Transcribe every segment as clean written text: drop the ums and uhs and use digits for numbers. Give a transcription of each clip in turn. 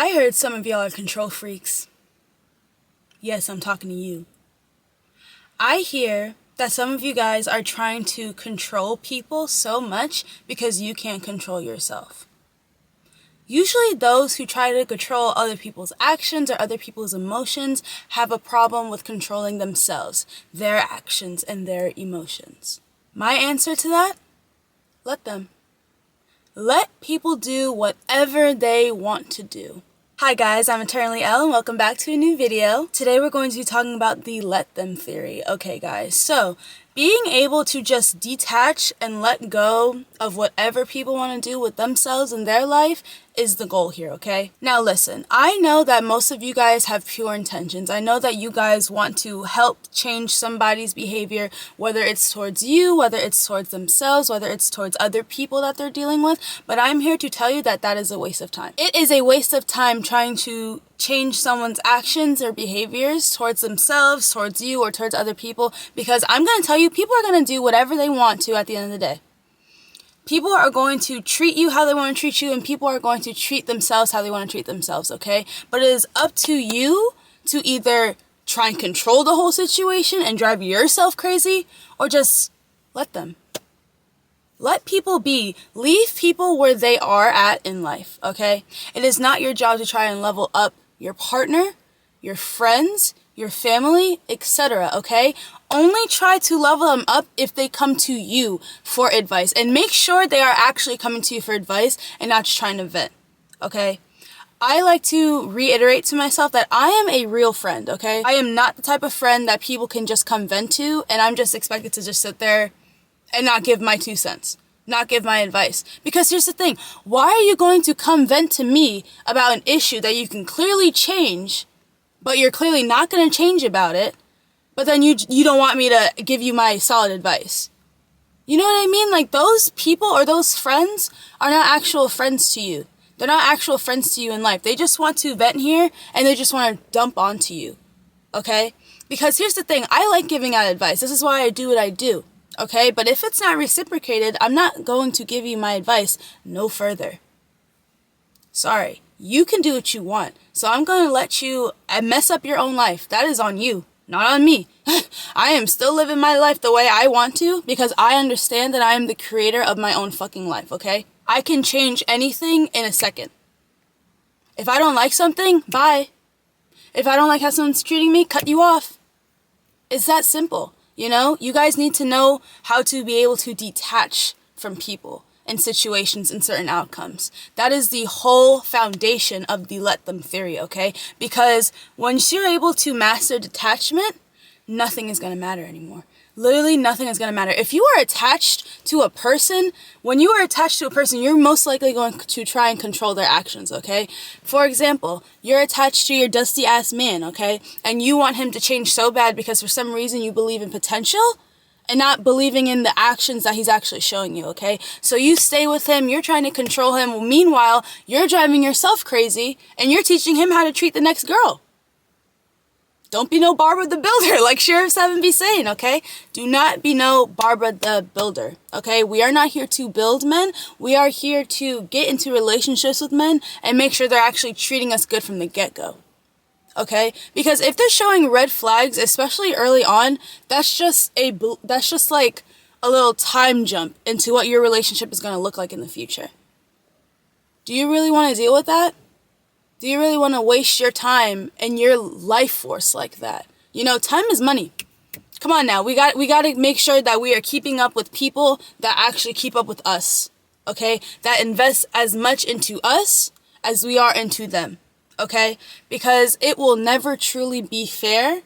I heard some of y'all are control freaks. Yes, I'm talking to you. I hear that some of you guys are trying to control people so much because you can't control yourself. Usually those who try to control other people's actions or other people's emotions have a problem with controlling themselves, their actions, and their emotions. My answer to that? Let them. Let people do whatever they want to do. Hi guys, I'm Eternally Elle and welcome back to a new video. Today we're going to be talking about the let them theory. Okay guys, so being able to just detach and let go of whatever people want to do with themselves and their life is the goal here, okay? Now listen, I know that most of you guys have pure intentions. I know that you guys want to help change somebody's behavior, whether it's towards you, whether it's towards themselves, whether it's towards other people that they're dealing with, but I'm here to tell you that that is a waste of time. It is a waste of time trying to change someone's actions or behaviors towards themselves, towards you, or towards other people, because I'm going to tell you, people are going to do whatever they want to at the end of the day. People are going to treat you how they want to treat you, and people are going to treat themselves how they want to treat themselves, okay? But it is up to you to either try and control the whole situation and drive yourself crazy, or just let them. Let people be. Leave people where they are at in life, okay? It is not your job to try and level up your partner, your friends, your family, etc., okay? Only try to level them up if they come to you for advice. And make sure they are actually coming to you for advice and not just trying to vent, okay? I like to reiterate to myself that I am a real friend, okay? I am not the type of friend that people can just come vent to and I'm just expected to just sit there and not give my 2 cents. Not give my advice. Because here's the thing, why are you going to come vent to me about an issue that you can clearly change, but you're clearly not going to change about it, but then you don't want me to give you my solid advice? You know what I mean? Like, those people or those friends are not actual friends to you. They're not actual friends to you in life. They just want to vent here and they just want to dump onto you. Okay? Because here's the thing, I like giving out advice. This is why I do what I do. Okay? But if it's not reciprocated, I'm not going to give you my advice no further. Sorry. You can do what you want. So I'm going to let you mess up your own life. That is on you, not on me. I am still living my life the way I want to because I understand that I am the creator of my own fucking life, okay? I can change anything in a second. If I don't like something, bye. If I don't like how someone's treating me, cut you off. It's that simple, you know? You guys need to know how to be able to detach from people and situations and certain outcomes. That is the whole foundation of the let them theory, okay? Because once you're able to master detachment, nothing is going to matter anymore. Literally nothing is going to matter. If you are attached to a person, when you are attached to a person, you're most likely going to try and control their actions, okay? For example, you're attached to your dusty ass man, okay? And you want him to change so bad because for some reason you believe in potential and not believing in the actions that he's actually showing you, okay? So you stay with him, you're trying to control him. Meanwhile, you're driving yourself crazy and you're teaching him how to treat the next girl. Don't be no Barbara the Builder, like Sheriff 7 be saying, okay? Do not be no Barbara the Builder, okay? We are not here to build men. We are here to get into relationships with men and make sure they're actually treating us good from the get-go, okay? Because if they're showing red flags, especially early on, that's just like a little time jump into what your relationship is going to look like in the future. Do you really want to deal with that? Do you really want to waste your time and your life force like that? You know, time is money. Come on now. We got to make sure that we are keeping up with people that actually keep up with us. Okay? That invest as much into us as we are into them. Okay? Because it will never truly be fair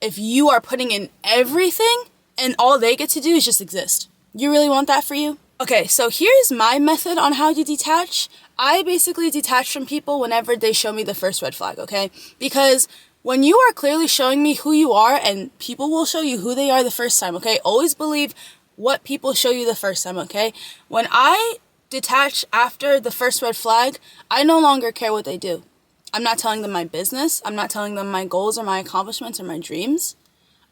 if you are putting in everything and all they get to do is just exist. You really want that for you? Okay, so here's my method on how to detach. I basically detach from people whenever they show me the first red flag, okay? Because when you are clearly showing me who you are, and people will show you who they are the first time, okay? Always believe what people show you the first time, okay? When I detach after the first red flag, I no longer care what they do. I'm not telling them my business. I'm not telling them my goals or my accomplishments or my dreams.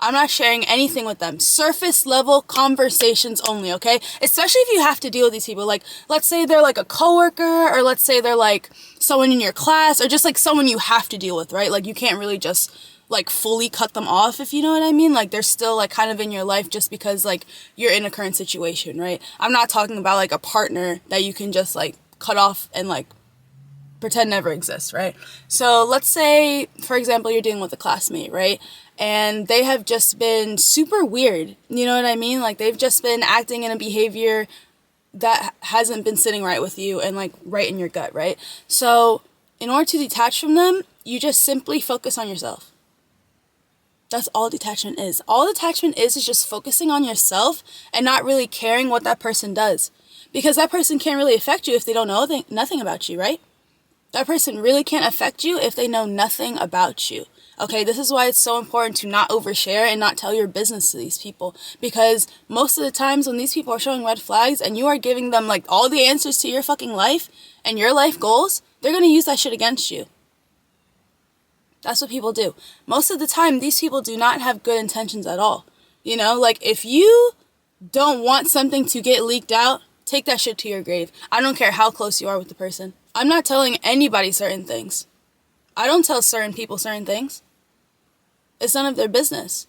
I'm not sharing anything with them. Surface level conversations only, okay? Especially if you have to deal with these people. Like, let's say they're like a coworker, or let's say they're like someone in your class, or just like someone you have to deal with, right? Like, you can't really just like fully cut them off, if you know what I mean. Like, they're still like kind of in your life just because like you're in a current situation, right? I'm not talking about like a partner that you can just like cut off and like pretend never exists, right? So let's say, for example, you're dealing with a classmate, right? And they have just been super weird. You know what I mean? Like, they've just been acting in a behavior that hasn't been sitting right with you and like right in your gut, right? So in order to detach from them, you just simply focus on yourself. That's all detachment is. All detachment is just focusing on yourself and not really caring what that person does. Because that person can't really affect you if they don't know nothing about you, right? That person really can't affect you if they know nothing about you. Okay, this is why it's so important to not overshare and not tell your business to these people. Because most of the times when these people are showing red flags and you are giving them like all the answers to your fucking life and your life goals, they're going to use that shit against you. That's what people do. Most of the time, these people do not have good intentions at all. You know, like, if you don't want something to get leaked out, take that shit to your grave. I don't care how close you are with the person. I'm not telling anybody certain things. I don't tell certain people certain things. It's none of their business.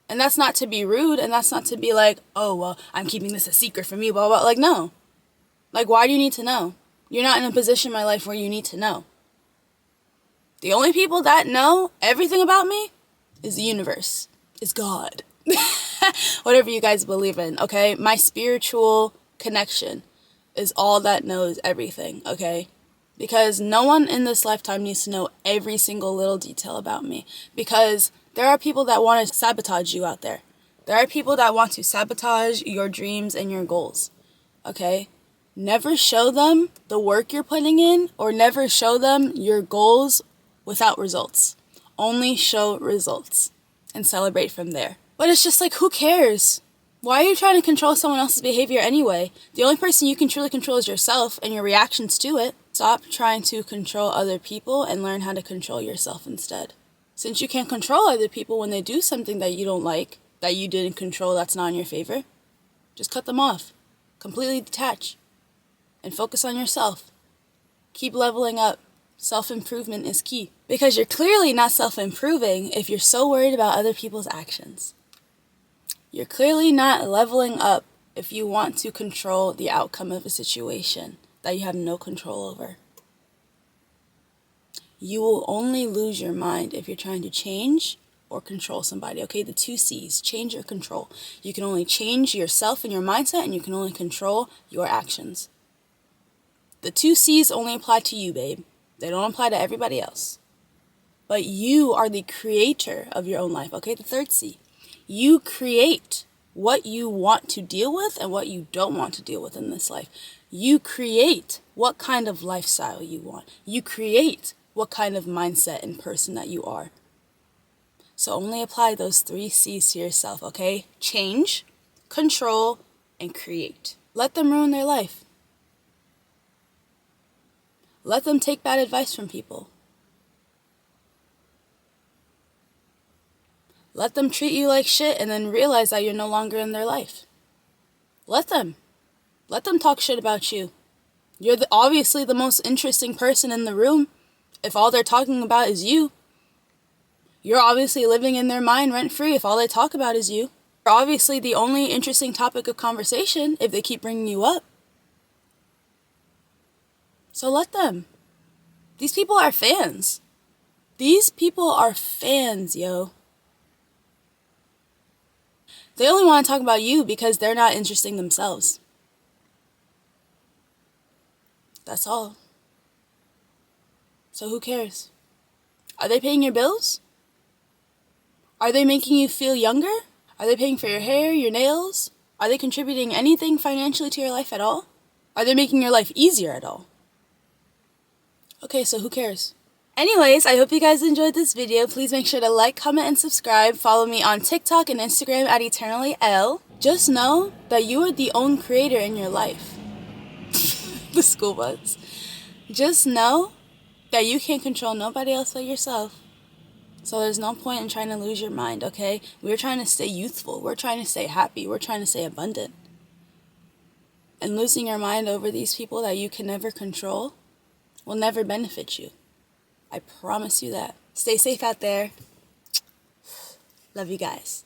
And that's not to be rude, and that's not to be like, oh, well, I'm keeping this a secret from you, blah, blah, blah. Like, no. Like, why do you need to know? You're not in a position in my life where you need to know. The only people that know everything about me is the universe, is God. Whatever you guys believe in, okay? My spiritual connection is all that knows everything, okay? Because no one in this lifetime needs to know every single little detail about me. Because there are people that want to sabotage you out there. There are people that want to sabotage your dreams and your goals, okay? Never show them the work you're putting in, or never show them your goals without results. Only show results and celebrate from there. But it's just like, who cares? Why are you trying to control someone else's behavior anyway? The only person you can truly control is yourself and your reactions to it. Stop trying to control other people and learn how to control yourself instead. Since you can't control other people when they do something that you don't like, that you didn't control, that's not in your favor, just cut them off. Completely detach. And focus on yourself. Keep leveling up. Self-improvement is key. Because you're clearly not self-improving if you're so worried about other people's actions. You're clearly not leveling up if you want to control the outcome of a situation that you have no control over. You will only lose your mind if you're trying to change or control somebody, okay? The 2 C's, change or control. You can only change yourself and your mindset, and you can only control your actions. The 2 C's only apply to you, babe. They don't apply to everybody else. But you are the creator of your own life, okay? The 3rd C. You create what you want to deal with and what you don't want to deal with in this life. You create what kind of lifestyle you want. You create what kind of mindset and person that you are. So only apply those 3 C's to yourself, okay? Change, control, and create. Let them ruin their life. Let them take bad advice from people. Let them treat you like shit and then realize that you're no longer in their life. Let them. Let them talk shit about you. You're obviously the most interesting person in the room if all they're talking about is you. You're obviously living in their mind rent-free if all they talk about is you. You're obviously the only interesting topic of conversation if they keep bringing you up. So let them. These people are fans. These people are fans, yo. They only want to talk about you because they're not interesting themselves. That's all. So who cares? Are they paying your bills? Are they making you feel younger? Are they paying for your hair, your nails? Are they contributing anything financially to your life at all? Are they making your life easier at all? Okay, so who cares? Anyways, I hope you guys enjoyed this video. Please make sure to like, comment, and subscribe. Follow me on TikTok and Instagram at EternallyL. Just know that you are the own creator in your life. The school bus. Just know that you can't control nobody else but yourself. So there's no point in trying to lose your mind, okay? We're trying to stay youthful. We're trying to stay happy. We're trying to stay abundant. And losing your mind over these people that you can never control will never benefit you. I promise you that. Stay safe out there. Love you guys.